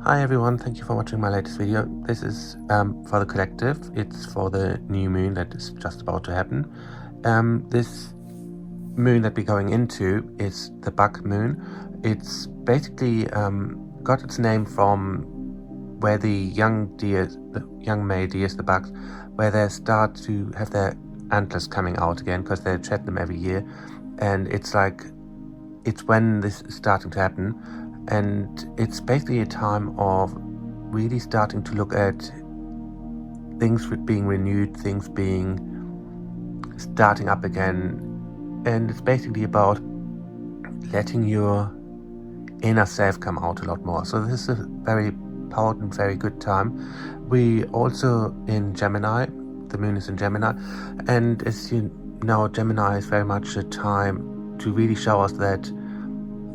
Hi everyone, thank you for watching my latest video. This is for the collective. It's for the new moon that is just about to happen. This moon that we're going into is the bug moon. It's basically got its name from where the young male deers, the bugs, where they start to have their antlers coming out again because they shed them every year, and it's when this is starting to happen. And it's basically a time of really starting to look at things being renewed, things being starting up again. And it's basically about letting your inner self come out a lot more. So this is a very potent, very good time. We also in Gemini, the moon is in Gemini, and as you know, Gemini is very much a time to really show us that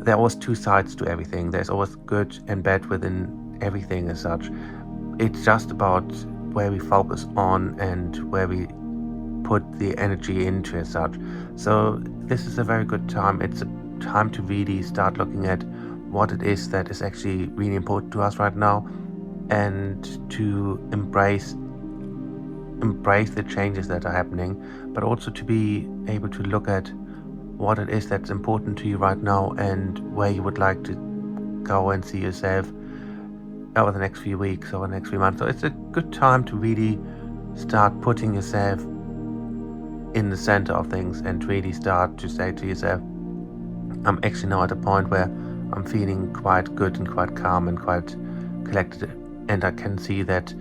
there are always two sides to everything. There's always good and bad within everything as such. It's just about where we focus on and where we put the energy into as such. So this is a very good time. It's a time to really start looking at what it is that is actually really important to us right now, and to embrace the changes that are happening, but also to be able to look at what it is that's important to you right now and where you would like to go and see yourself over the next few weeks, over the next few months. So it's a good time to really start putting yourself in the center of things and really start to say to yourself, I'm actually now at a point where I'm feeling quite good and quite calm and quite collected, and I can see that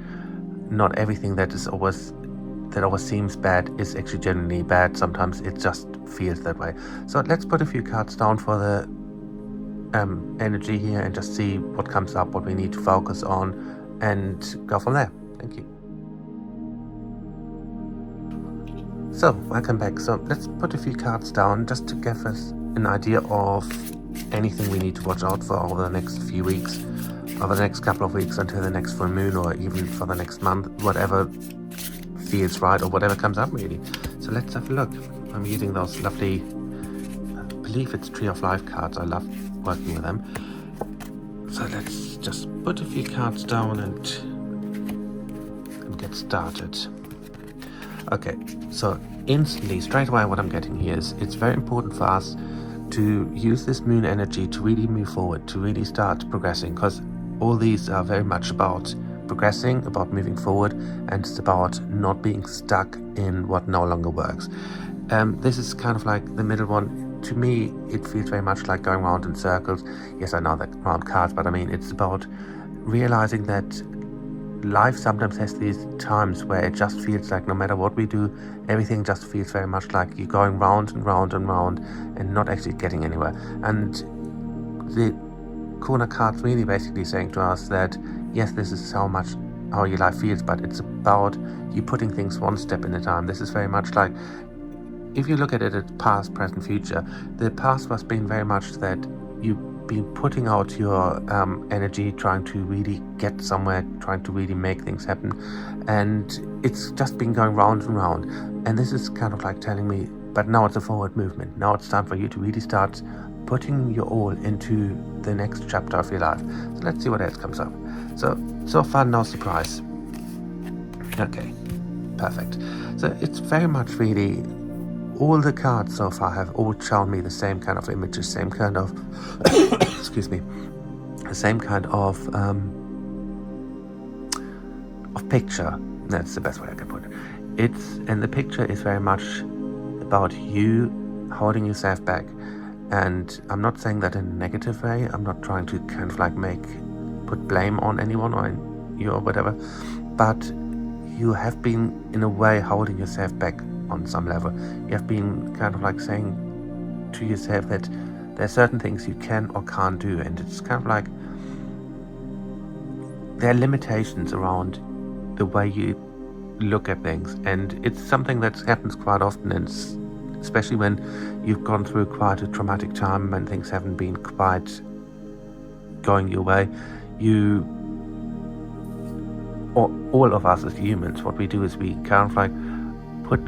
not everything that always seems bad is actually genuinely bad. Sometimes it just feels that way. So let's put a few cards down for the energy here and just see what comes up, what we need to focus on, and go from there. Thank you. So welcome back. So let's put a few cards down just to give us an idea of anything we need to watch out for over the next few weeks, over the next couple of weeks until the next full moon, or even for the next month, whatever feels right or whatever comes up really. So let's have a look. I'm using those lovely, I believe it's Tree of Life cards. I love working with them. So let's just put a few cards down and get started. Okay, so instantly, straight away, what I'm getting here is it's very important for us to use this moon energy to really move forward, to really start progressing, because all these are very much about progressing, about moving forward, and it's about not being stuck in what no longer works. This is kind of like the middle one. To me, it feels very much like going around in circles. Yes, I know that round cards, but I mean, it's about realizing that life sometimes has these times where it just feels like no matter what we do, everything just feels very much like you're going round and round and round and not actually getting anywhere. And the corner card's really basically saying to us that yes, this is how your life feels, but it's about you putting things one step at a time. This is very much like, if you look at it at past, present, future, the past was being very much that you've been putting out your energy, trying to really get somewhere, trying to really make things happen, and it's just been going round and round. And this is kind of like telling me, but now it's a forward movement. Now it's time for you to really start putting your all into the next chapter of your life. So let's see what else comes up. So far, no surprise. Okay, perfect. So it's very much really, all the cards so far have all shown me the same kind of images, same kind of excuse me, the same kind of picture. That's the best way I can put it. And the picture is very much about you holding yourself back. And I'm not saying that in a negative way. I'm not trying to kind of like put blame on anyone or you or whatever, but you have been in a way holding yourself back on some level. You have been kind of like saying to yourself that there are certain things you can or can't do, and it's kind of like there are limitations around the way you look at things, and it's something that happens quite often, and especially when you've gone through quite a traumatic time, when things haven't been quite going your way. All of us as humans, what we do is we kind of like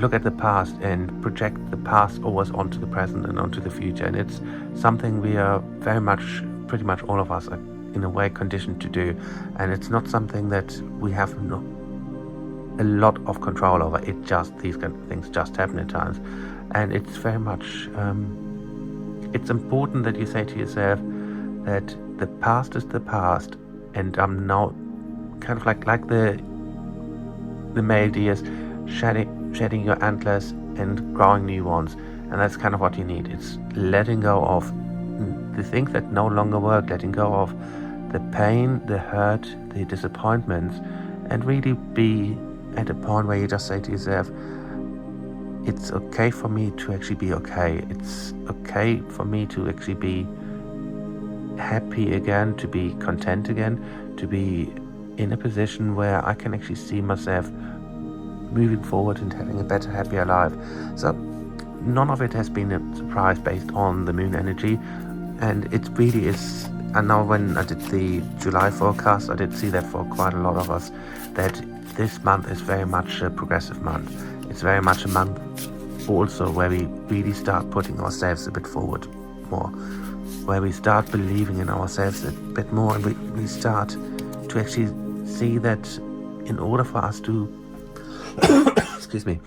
look at the past and project the past always onto the present and onto the future, and it's something we are very much, pretty much all of us are in a way conditioned to do, and it's not something that we have a lot of control over. These kind of things just happen at times, and it's very much it's important that you say to yourself that the past is the past, and I'm now kind of like the male deers shedding your antlers and growing new ones, and that's kind of what you need. It's letting go of the things that no longer work, letting go of the pain, the hurt, the disappointments, and really be at a point where you just say to yourself, it's okay for me to actually be okay. It's okay for me to actually be happy again, to be content again, to be in a position where I can actually see myself moving forward and having a better, happier life. So none of it has been a surprise based on the moon energy, and it really is. I know when I did the July forecast, I did see that for quite a lot of us, that this month is very much a progressive month. It's very much a month also where we really start putting ourselves a bit forward more, where we start believing in ourselves a bit more, and we start to actually see that in order for us to excuse me,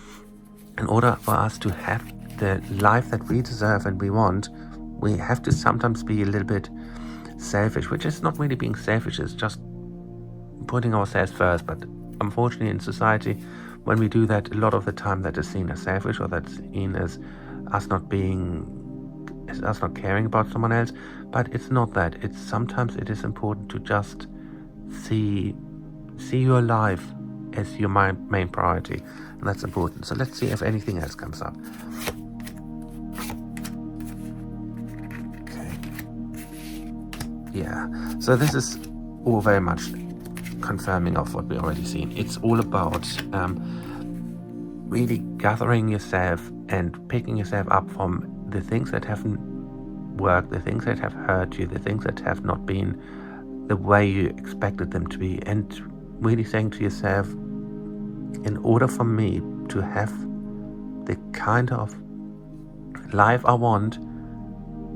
in order for us to have the life that we deserve and we want, we have to sometimes be a little bit selfish, which is not really being selfish, it's just putting ourselves first. But unfortunately in society, when we do that, a lot of the time that is seen as selfish, or that's seen as us not caring about someone else. But it's not that. It's sometimes it is important to just see your life as your main priority, and that's important. So let's see if anything else comes up. Okay. Yeah, so this is all very much confirming of what we already seen. It's all about really gathering yourself and picking yourself up from the things that haven't worked, the things that have hurt you, the things that have not been the way you expected them to be, and really saying to yourself, in order for me to have the kind of life I want,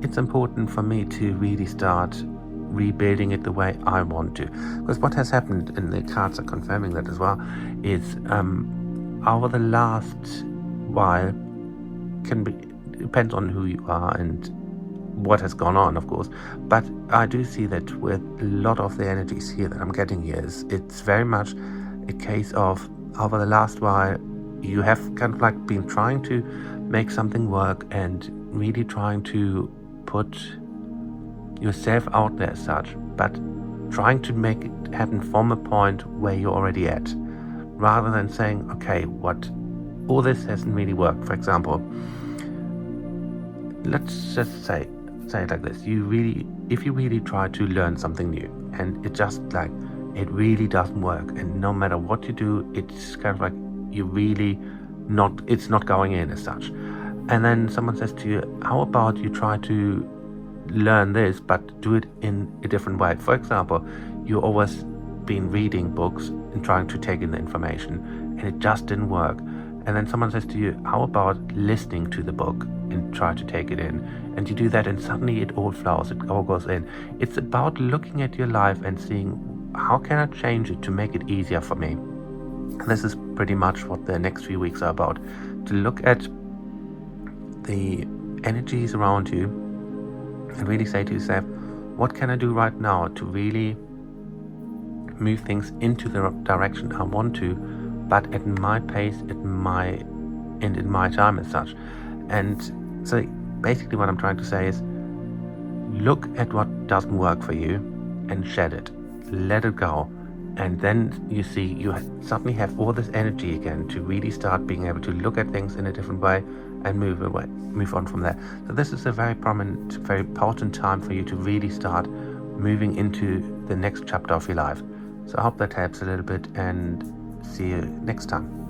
it's important for me to really start rebuilding it the way I want to. Because what has happened, and the cards are confirming that as well, is over the last while, depends on who you are and what has gone on, of course, but I do see that with a lot of the energies here that I'm getting here, it's very much a case of, over the last while, you have kind of like been trying to make something work and really trying to put yourself out there as such, but trying to make it happen from a point where you're already at, rather than saying, okay, all this hasn't really worked. For example, let's just say it like this: if you really try to learn something new and it just like it really doesn't work, and no matter what you do, it's kind of like it's not going in as such, and then someone says to you, how about you try to learn this but do it in a different way? For example, you've always been reading books and trying to take in the information, and it just didn't work, and then someone says to you, how about listening to the book and try to take it in, and you do that, and suddenly it all flows, it all goes in. It's about looking at your life and seeing, how can I change it to make it easier for me? And this is pretty much what the next few weeks are about, to look at the energies around you and really say to yourself, what can I do right now to really move things into the direction I want to, but at my pace, in my time as such. And so basically what I'm trying to say is, look at what doesn't work for you and shed it, let it go, and then you see you suddenly have all this energy again to really start being able to look at things in a different way and move on from there. So this is a very prominent, very important time for you to really start moving into the next chapter of your life. So I hope that helps a little bit, and see you next time.